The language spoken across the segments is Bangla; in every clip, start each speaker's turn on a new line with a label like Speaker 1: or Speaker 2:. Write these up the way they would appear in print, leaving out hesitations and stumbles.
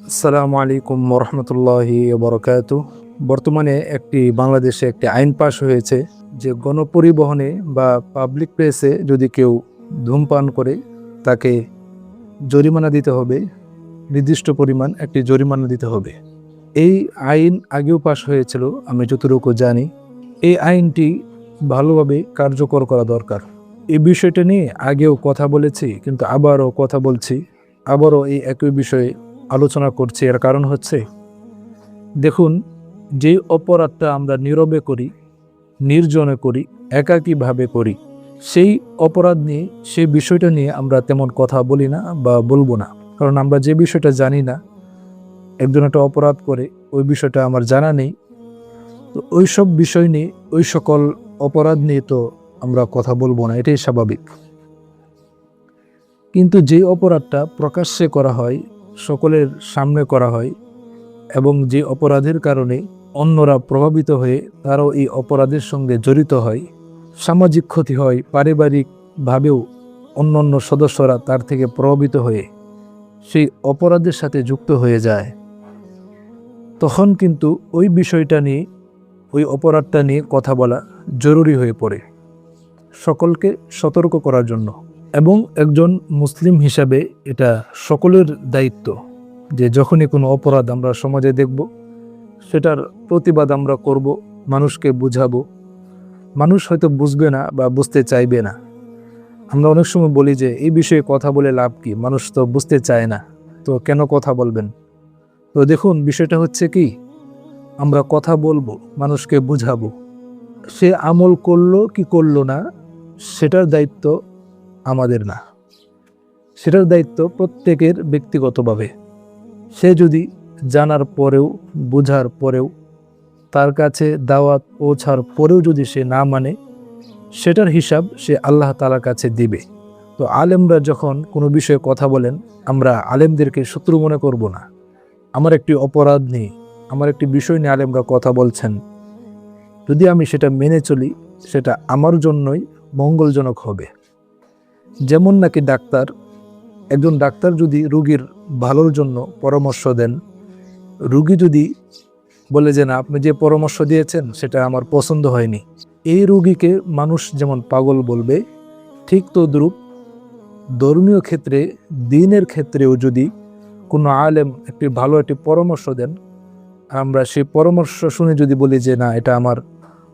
Speaker 1: আসসালামু আলাইকুম ওরহমতুল্লাহি বরকাতু। বর্তমানে বাংলাদেশে একটি আইন পাশ হয়েছে যে গণপরিবহনে বা পাবলিক প্লেসে যদি কেউ ধূমপান করে তাকে জরিমানা দিতে হবে, নির্দিষ্ট পরিমাণ একটি জরিমানা দিতে হবে। এই আইন আগেও পাশ হয়েছিল আমি যতটুকু জানি। এই আইনটি ভালোভাবে কার্যকর করা দরকার। এই বিষয়টা নিয়ে আগেও কথা বলেছি, কিন্তু আবারও কথা বলছি, আবারও এই একই বিষয়ে আলোচনা করছি। এর কারণ হচ্ছে, দেখুন, যে অপরাধটা আমরা নীরবে করি, নির্জনে করি, একাকীভাবে করি, সেই অপরাধ নিয়ে, সেই বিষয়টা নিয়ে আমরা তেমন কথা বলি না বা বলবো না। কারণ আমরা যে বিষয়টা জানি না, একজন একটা অপরাধ করে ওই বিষয়টা আমার জানা নেই, তো ওই সব বিষয় নিয়ে, ওই সকল অপরাধ নিয়ে তো আমরা কথা বলবো না, এটাই স্বাভাবিক। কিন্তু যে অপরাধটা প্রকাশ্যে করা হয়, সকলের সামনে করা হয়, এবং যে অপরাধের কারণে অন্যরা প্রভাবিত হয়ে তারাও এই অপরাধের সঙ্গে জড়িত হয়, সামাজিক ক্ষতি হয়, পারিবারিকভাবেও অন্যান্য সদস্যরা তার থেকে প্রভাবিত হয়ে সেই অপরাধের সাথে যুক্ত হয়ে যায়, তখন কিন্তু ওই বিষয়টা নিয়ে, ওই অপরাধটা নিয়ে কথা বলা জরুরি হয়ে পড়ে, সকলকে সতর্ক করার জন্য। এবং একজন মুসলিম হিসাবে এটা সকলের দায়িত্ব যে যখনই কোনো অপরাধ আমরা সমাজে দেখব, সেটার প্রতিবাদ আমরা করব, মানুষকে বুঝাবো। মানুষ হয়তো বুঝবে না বা বুঝতে চাইবে না। আমরা অনেক সময় বলি যে এই বিষয়ে কথা বলে লাভ কি, মানুষ তো বুঝতে চায় না, তো কেন কথা বলবেন? তো দেখুন, বিষয়টা হচ্ছে কি, আমরা কথা বলবো, মানুষকে বুঝাবো, সে আমল করলো কি করলো না সেটার দায়িত্ব আমাদের না, সেটার দায়িত্ব প্রত্যেকের ব্যক্তিগতভাবে। সে যদি জানার পরেও, বোঝার পরেও, তার কাছে দাওয়াত পৌঁছার পরেও যদি সে না মানে, সেটার হিসাব সে আল্লাহ তাআলার কাছে দিবে। তো আলেমরা যখন কোনো বিষয়ে কথা বলেন, আমরা আলেমদেরকে শত্রু মনে করব না। আমার একটি অপরাধ নিয়ে, আমার একটি বিষয় নিয়ে আলেমরা কথা বলছেন, যদি আমি সেটা মেনে চলি, সেটা আমার জন্যই মঙ্গলজনক হবে। যেমন নাকি একজন ডাক্তার যদি রোগীর ভালোর জন্য পরামর্শ দেন, রোগী যদি বলে যে না, আপনি যে পরামর্শ দিয়েছেন সেটা আমার পছন্দ হয়নি, এই রোগীকে মানুষ যেমন পাগল বলবে, ঠিক তদ্রূপ ধর্মীয় ক্ষেত্রে, দ্বীনের ক্ষেত্রেও যদি কোনো আলেম ভালো একটি পরামর্শ দেন, আমরা সেই পরামর্শ শুনে যদি বলি যে না, এটা আমার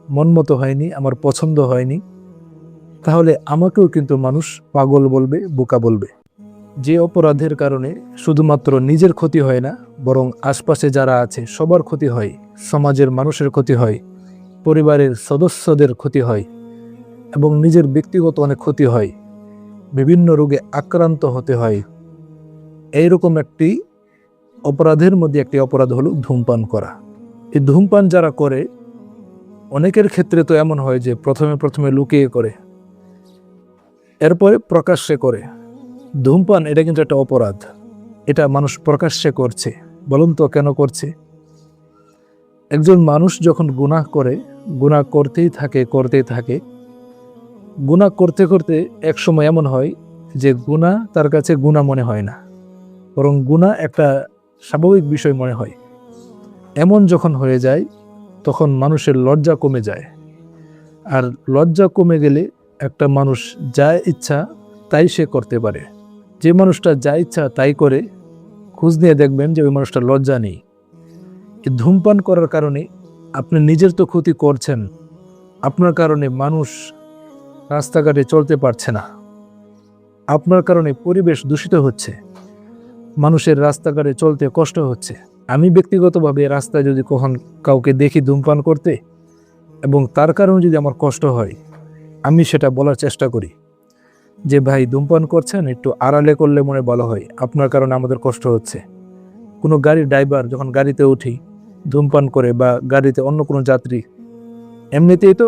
Speaker 1: মন মতো হয়নি, আমার পছন্দ হয়নি, তাহলে আমাকেও কিন্তু মানুষ পাগল বলবে, বোকা বলবে। যে অপরাধের কারণে শুধুমাত্র নিজের ক্ষতি হয় না, বরং আশপাশে যারা আছে সবার ক্ষতি হয়, সমাজের মানুষের ক্ষতি হয়, পরিবারের সদস্যদের ক্ষতি হয়, এবং নিজের ব্যক্তিগত অনেক ক্ষতি হয়, বিভিন্ন রোগে আক্রান্ত হতে হয়, এইরকম একটি অপরাধের মধ্যে একটি অপরাধ হলো ধূমপান করা। এই ধূমপান যারা করে, অনেকের ক্ষেত্রে তো এমন হয় যে প্রথমে লুকিয়ে করে, এরপরে প্রকাশ্যে করে। ধূমপান এটা কিন্তু একটা অপরাধ, এটা মানুষ প্রকাশ্যে করছে। বলুন তো কেন করছে? একজন মানুষ যখন গুনাহ করে, গুনাহ করতেই থাকে, গুনাহ করতে করতে এক সময় এমন হয় যে গুনাহ তার কাছে গুনাহ মনে হয় না, বরং গুনাহ একটা স্বাভাবিক বিষয় মনে হয়। এমন যখন হয়ে যায়, তখন মানুষের লজ্জা কমে যায়। আর লজ্জা কমে গেলে একটা মানুষ যা ইচ্ছা তাই সে করতে পারে। যে মানুষটা যা ইচ্ছা তাই করে, খোঁজ নিয়ে দেখবেন যে ওই মানুষটার লজ্জা নেই। এই ধূমপান করার কারণে আপনি নিজের তো ক্ষতি করছেন, আপনার কারণে মানুষ রাস্তাঘাটে চলতে পারছে না, আপনার কারণে পরিবেশ দূষিত হচ্ছে, মানুষের রাস্তাঘাটে চলতে কষ্ট হচ্ছে। আমি ব্যক্তিগতভাবে রাস্তায় যদি কখন কাউকে দেখি ধূমপান করতে, এবং তার কারণে যদি আমার কষ্ট হয়, আমি সেটা বলার চেষ্টা করি যে ভাই, ধূমপান করছেন, একটু আড়ালে করলে মনে ভালো হয়, আপনার কারণে আমাদের কষ্ট হচ্ছে। কোনো গাড়ির ড্রাইভার যখন গাড়িতে উঠি ধূমপান করে, বা গাড়িতে অন্য কোনো যাত্রী, এমনিতেই তো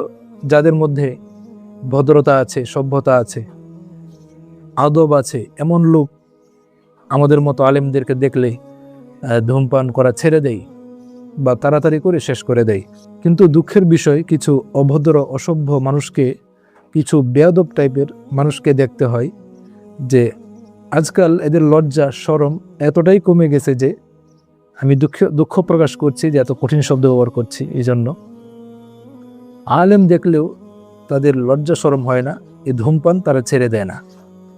Speaker 1: যাদের মধ্যে ভদ্রতা আছে, সভ্যতা আছে, আদব আছে, এমন লোক আমাদের মতো আলেমদেরকে দেখলে ধূমপান করা ছেড়ে দেয় বা তাড়াতাড়ি করে শেষ করে দেয়। কিন্তু দুঃখের বিষয়, কিছু অভদ্র, অসভ্য মানুষকে, কিছু বেয়াদব টাইপের মানুষকে দেখতে হয় যে আজকাল এদের লজ্জা শরম এতটাই কমে গেছে যে আমি দুঃখ প্রকাশ করছি যে এত কঠিন শব্দ ব্যবহার করছি, এই জন্য। আলেম দেখলেও তাদের লজ্জা শরম হয় না, এই ধূমপান তারা ছেড়ে দেয় না।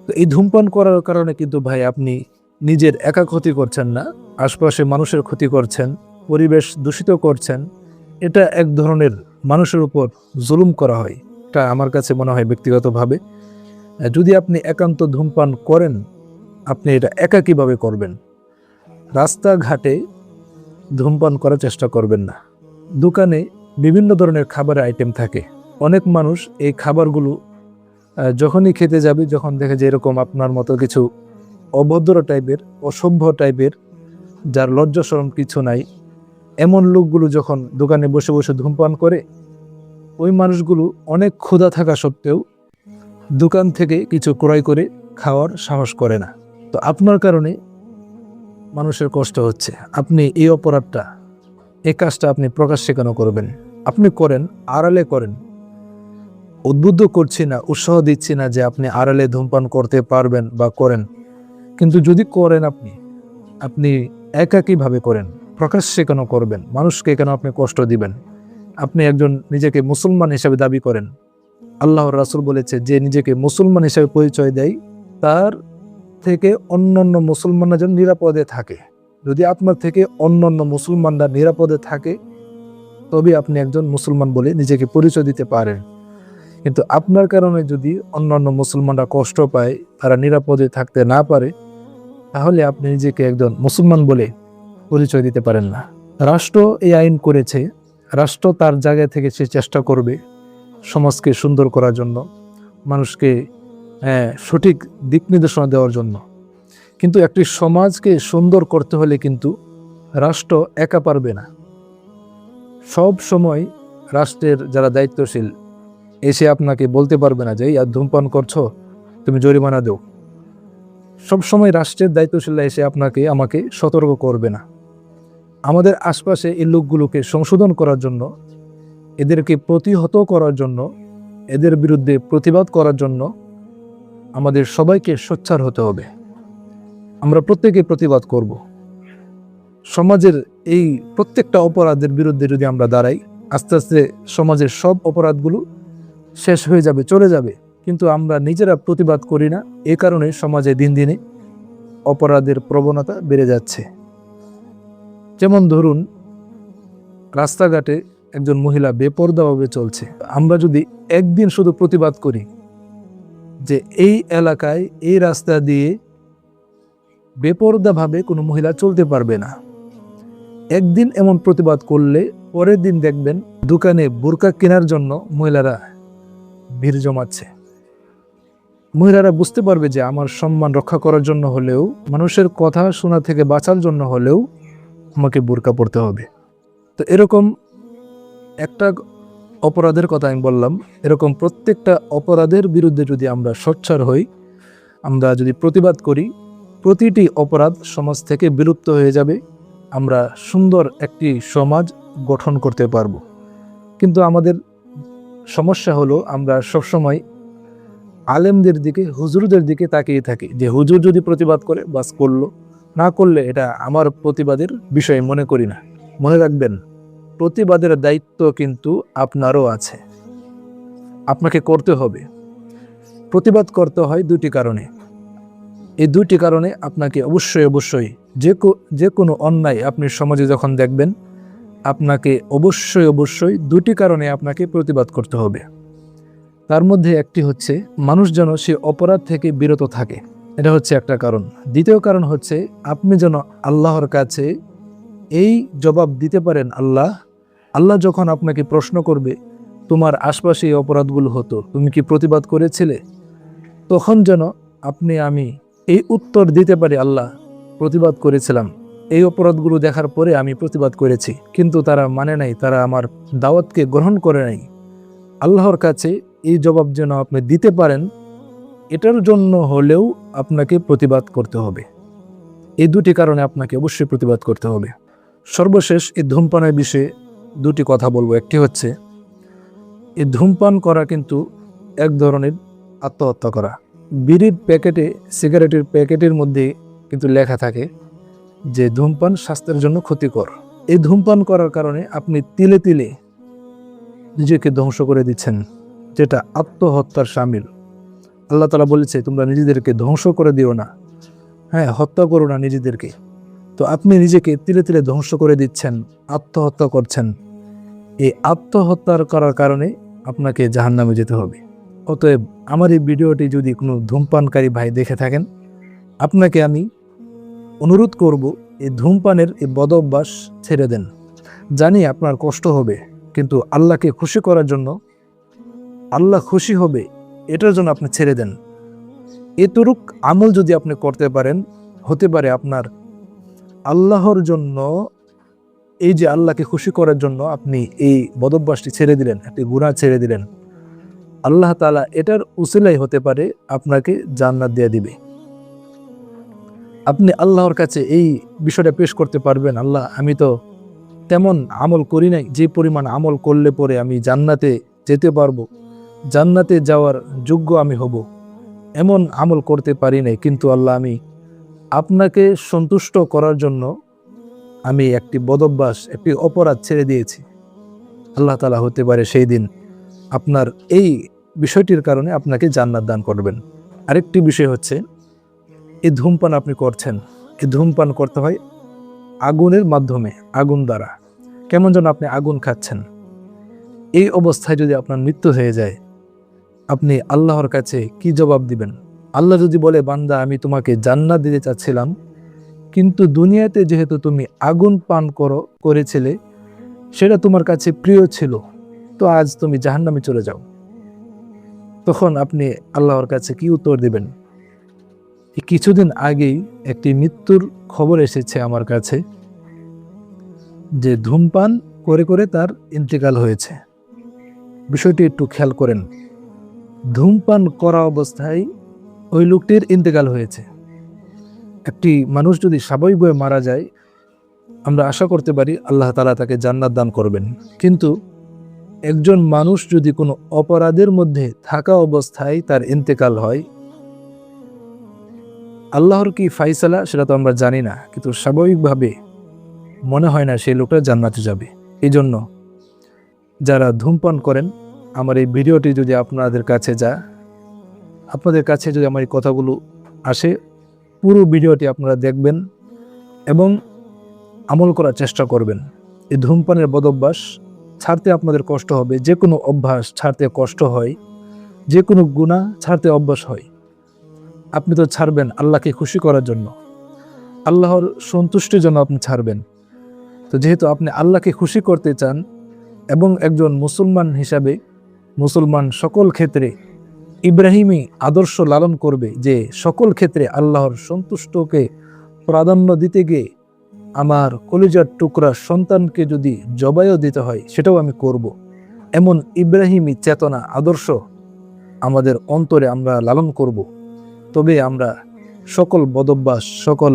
Speaker 1: তো এই ধূমপান করার কারণে কিন্তু ভাই আপনি নিজের একা ক্ষতি করছেন না, আশপাশে মানুষের ক্ষতি করছেন, পরিবেশ দূষিত করছেন। এটা এক ধরনের মানুষের উপর জুলুম করা হয়। এটা আমার কাছে মনে হয় ব্যক্তিগতভাবে। যদি আপনি একান্ত ধূমপান করেন, আপনি এটা একা কীভাবে করবেন? রাস্তাঘাটে ধূমপান করার চেষ্টা করবেন না। দোকানে বিভিন্ন ধরনের খাবারের আইটেম থাকে, অনেক মানুষ এই খাবারগুলো যখনই খেতে যাবে, যখন দেখে যে এরকম আপনার মতো কিছু অভদ্র টাইপের, অসভ্য টাইপের, যার লজ্জা শরম কিছু নাই, এমন লোকগুলো যখন দোকানে বসে বসে ধূমপান করে, ওই মানুষগুলো অনেক ক্ষুধা থাকা সত্ত্বেও দোকান থেকে কিছু ক্রয় করে খাওয়ার সাহস করে না। তো আপনার কারণে মানুষের কষ্ট হচ্ছে। আপনি এই অপরাধটা, এই কাজটা আপনি প্রকাশ্যে কেন করবেন? আপনি করেন, আড়ালে করেন। উদ্বুদ্ধ করছি না, উৎসাহ দিচ্ছি না যে আপনি আড়ালে ধূমপান করতে পারবেন বা করেন, কিন্তু যদি করেন আপনি একাকীভাবে করেন। প্রকাশ্যে কেন করবেন? মানুষকে কেন আপনি কষ্ট দিবেন? আপনি একজন নিজেকে মুসলমান হিসেবে দাবি করেন। আল্লাহর রাসূল বলেছে, যে নিজেকে মুসলমান হিসেবে পরিচয় দেয় তার থেকে অন্যান্য মুসলমানরা যেন নিরাপদে থাকে। যদি আপনার থেকে অন্যান্য মুসলমানরা নিরাপদে থাকে, তবে আপনি একজন মুসলমান বলে নিজেকে পরিচয় দিতে পারেন। কিন্তু আপনার কারণে যদি অন্যান্য মুসলমানরা কষ্ট পায়, তারা নিরাপদে থাকতে না পারে, তাহলে আপনি নিজেকে একজন মুসলমান বলে পরিচয় দিতে পারেন না। রাষ্ট্র এই আইন করেছে, রাষ্ট্র তার জায়গা থেকে সে চেষ্টা করবে সমাজকে সুন্দর করার জন্য, মানুষকে সঠিক দিক নির্দেশনা দেওয়ার জন্য। কিন্তু একটি সমাজকে সুন্দর করতে হলে কিন্তু রাষ্ট্র একা পারবে না। সব সময় রাষ্ট্রের যারা দায়িত্বশীল এসে আপনাকে বলতে পারবে না যে আর ধূমপান করছো, তুমি জরিমানা দাও। সব সময় রাষ্ট্রের দায়িত্বশীলরা এসে আমাকে সতর্ক করবে না। আমাদের আশপাশে এই লোকগুলোকে সংশোধন করার জন্য, এদেরকে প্রতিহত করার জন্য, এদের বিরুদ্ধে প্রতিবাদ করার জন্য আমাদের সবাইকে সোচ্চার হতে হবে। আমরা প্রত্যেকে প্রতিবাদ করব। সমাজের এই প্রত্যেকটা অপরাধের বিরুদ্ধে যদি আমরা দাঁড়াই, আস্তে আস্তে সমাজের সব অপরাধগুলো শেষ হয়ে যাবে, চলে যাবে। কিন্তু আমরা নিজেরা প্রতিবাদ করি না, এ কারণে সমাজে দিন দিনে অপরাধের প্রবণতা বেড়ে যাচ্ছে। যেমন ধরুন, রাস্তাঘাটে একজন মহিলা বেপরদাভাবে চলছে। আমরা যদি একদিন শুধু প্রতিবাদ করি যে এই এলাকায় এই রাস্তা দিয়ে বেপরদাভাবে কোনো মহিলা চলতে পারবে না, একদিন এমন প্রতিবাদ করলে পরের দিন দেখবেন দোকানে বোরকা কেনার জন্য মহিলারা ভিড় জমাচ্ছে। মহিলারা বুঝতে পারবে যে আমার সম্মান রক্ষা করার জন্য হলেও, মানুষের কথা শোনা থেকে বাঁচার জন্য হলেও আমাকে বোরকা পরতে হবে। তো এরকম একটা অপরাধের কথা আমি বললাম, এরকম প্রত্যেকটা অপরাধের বিরুদ্ধে যদি আমরা সোচ্চার হই, আমরা যদি প্রতিবাদ করি, প্রতিটি অপরাধ সমাজ থেকে বিলুপ্ত হয়ে যাবে। আমরা সুন্দর একটি সমাজ গঠন করতে পারবো। কিন্তু আমাদের সমস্যা হলো, আমরা সবসময় আলেমদের দিকে, হুজুরদের দিকে তাকিয়ে থাকি যে হুজুর যদি প্রতিবাদ করে বাস করলো, না করলে এটা আমার প্রতিবাদের বিষয় মনে করি না। মনে রাখবেন, প্রতিবাদের দায়িত্ব কিন্তু আপনারও আছে, আপনাকে করতে হবে। প্রতিবাদ করতে হয় দুটি কারণে। এই দুটি কারণে আপনাকে অবশ্যই যে কোনো অন্যায় আপনি সমাজে যখন দেখবেন, আপনাকে অবশ্যই দুটি কারণে আপনাকে প্রতিবাদ করতে হবে। তার মধ্যে একটি হচ্ছে মানুষ যেন সে অপরাধ থেকে বিরত থাকে, এটা হচ্ছে একটা কারণ। দ্বিতীয় কারণ হচ্ছে আপনি যেন আল্লাহর কাছে এই জবাব দিতে পারেন, আল্লাহ যখন আপনাকে প্রশ্ন করবে তোমার আশপাশে এই অপরাধগুলো হতো, তুমি কি প্রতিবাদ করেছিলে, তখন যেন আমি এই উত্তর দিতে পারি, আল্লাহ প্রতিবাদ করেছিলাম, এই অপরাধগুলো দেখার পরে আমি প্রতিবাদ করেছি, কিন্তু তারা মানে নাই, তারা আমার দাওয়াতকে গ্রহণ করে নাই। আল্লাহর কাছে এই জবাব যেন আপনি দিতে পারেন, এটার জন্য হলেও আপনাকে প্রতিবাদ করতে হবে। এই দুটি কারণে আপনাকে অবশ্যই প্রতিবাদ করতে হবে। সর্বশেষ এই ধূমপানের বিষয়ে দুটি কথা বলবো। একটি হচ্ছে, এই ধূমপান করা কিন্তু এক ধরনের আত্মহত্যা করা। বিড়ির প্যাকেটে, সিগারেটের প্যাকেটের মধ্যে কিন্তু লেখা থাকে যে ধূমপান স্বাস্থ্যের জন্য ক্ষতিকর। এই ধূমপান করার কারণে আপনি তিলে তিলে নিজেকে ধ্বংস করে দিচ্ছেন, যেটা আত্মহত্যার শামিল। আল্লাহ তাআলা বলেছে তোমরা নিজেদেরকে ধ্বংস করে দিও না, হ্যাঁ, হত্যা করো না নিজেদেরকে। তো আপনি নিজেকে তিলে তিলে ধ্বংস করে দিচ্ছেন, আত্মহত্যা করছেন। এই আত্মহত্যার করার কারণে আপনাকে জাহান্নামে যেতে হবে। অতএব আমার এই ভিডিওটি যদি কোনো ধূমপানকারী ভাই দেখে থাকেন, আপনাকে আমি অনুরোধ করব এই ধূমপানের এই বদ অভ্যাস ছেড়ে দেন। জানি আপনার কষ্ট হবে, কিন্তু আল্লাহকে খুশি করার জন্য, আল্লাহ খুশি হবে এটার জন্য আপনি ছেড়ে দেন। এতটুক আমল যদি আপনি করতে পারেন, হতে পারে আপনার আল্লাহর জন্য, এই যে আল্লাহকে খুশি করার জন্য আপনি এই বদ অভ্যাসটি ছেড়ে দিলেন, একটি গুনাহ ছেড়ে দিলেন, আল্লাহ তাআলা এটার উসিলাই হতে পারে আপনাকে জান্নাত দিয়ে দিবে। আপনি আল্লাহর কাছে এই বিষয়টা পেশ করতে পারবেন, আল্লাহ আমি তো তেমন আমল করি নাই, যে পরিমাণ আমল করলে পরে আমি জান্নাতে যেতে পারবো, জান্নাতে যাওয়ার যোগ্য আমি হব, এমন আমল করতে পারি নাই, কিন্তু আল্লাহ আমি আপনাকে সন্তুষ্ট করার জন্য আমি একটি বদ অভ্যাস, একটি অপরাধ ছেড়ে দিয়েছি। আল্লাহ তাআলা হতে পারে সেই দিন আপনার এই বিষয়টির কারণে আপনাকে জান্নাত দান করবেন। আরেকটি বিষয় হচ্ছে, এই ধূমপান আপনি করছেন, এই ধূমপান করতে হয় আগুনের মাধ্যমে, আগুন দ্বারা। কেমন যেন আপনি আগুন খাচ্ছেন। এই অবস্থায় যদি আপনার মৃত্যু হয়ে যায়, আপনি আল্লাহর কাছে কি জবাব দিবেন? আল্লাহ যদি বলে বান্দা আমি তোমাকে জান্নাত দিতে চাচ্ছিলাম, কিন্তু দুনিয়াতে যেহেতু তুমি আগুন পান করেছিলে, সেটা তোমার কাছে প্রিয় ছিল, তো আজ তুমি জাহান্নামে চলে যাও, তখন আপনি আল্লাহর কাছে কি উত্তর দিবেন? কিছুদিন আগেই একটি মৃত্যুর খবর এসেছে আমার কাছে, যে ধূমপান করে করে তার ইন্তেকাল হয়েছে। বিষয়টি একটু খেয়াল করেন, ধূমপান করা অবস্থায় ওই লোকটির ইন্তেকাল হয়েছে। একটি মানুষ যদি স্বাভাবিকভাবে মারা যায়, আমরা আশা করতে পারি আল্লাহ তাআলা তাকে জান্নাত দান করবেন, কিন্তু একজন মানুষ যদি কোনো অপরাধের মধ্যে থাকা অবস্থায় তার ইন্তেকাল হয়, আল্লাহর কি ফাইসালা সেটা তো আমরা জানি না, কিন্তু স্বাভাবিকভাবে মনে হয় না সেই লোকটা জান্নাতে যাবে। এই জন্য যারা ধূমপান করেন, আমার এই ভিডিওটি যদি আপনাদের কাছে যায়, আপনাদের কাছে যদি আমার এই কথাগুলো আসে, পুরো ভিডিওটি আপনারা দেখবেন এবং আমল করার চেষ্টা করবেন। এই ধূমপানের বদ অভ্যাস ছাড়তে আপনাদের কষ্ট হবে, যে কোনো অভ্যাস ছাড়তে কষ্ট হয়, যে কোনো গুনাহ ছাড়তে অভ্যাস হয়। আপনি তো ছাড়বেন আল্লাহকে খুশি করার জন্য, আল্লাহর সন্তুষ্টির জন্য আপনি ছাড়বেন। তো যেহেতু আপনি আল্লাহকে খুশি করতে চান এবং একজন মুসলমান হিসাবে, মুসলমান সকল ক্ষেত্রে ইব্রাহিমী আদর্শ লালন করবে, যে সকল ক্ষেত্রে আল্লাহর সন্তুষ্টকে প্রাধান্য দিতে গিয়ে আমার কলিজার টুকরা সন্তানকে যদি জবাইও দিতে হয় সেটাও আমি করব, এমন ইব্রাহিমী চেতনা, আদর্শ আমাদের অন্তরে আমরা লালন করব, তবে আমরা সকল বদঅভ্যাস, সকল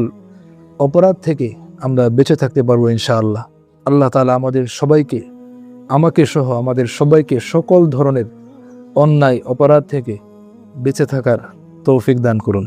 Speaker 1: অপরাধ থেকে আমরা বেঁচে থাকতে পারবো ইনশাআল্লাহ। আল্লাহ তাআলা আমাদের সবাইকে, আমাকে সহ আমাদের সবাইকে সকল ধরনের অন্যায় অপরাধ থেকে বেঁচে থাকার তৌফিক দান করুন।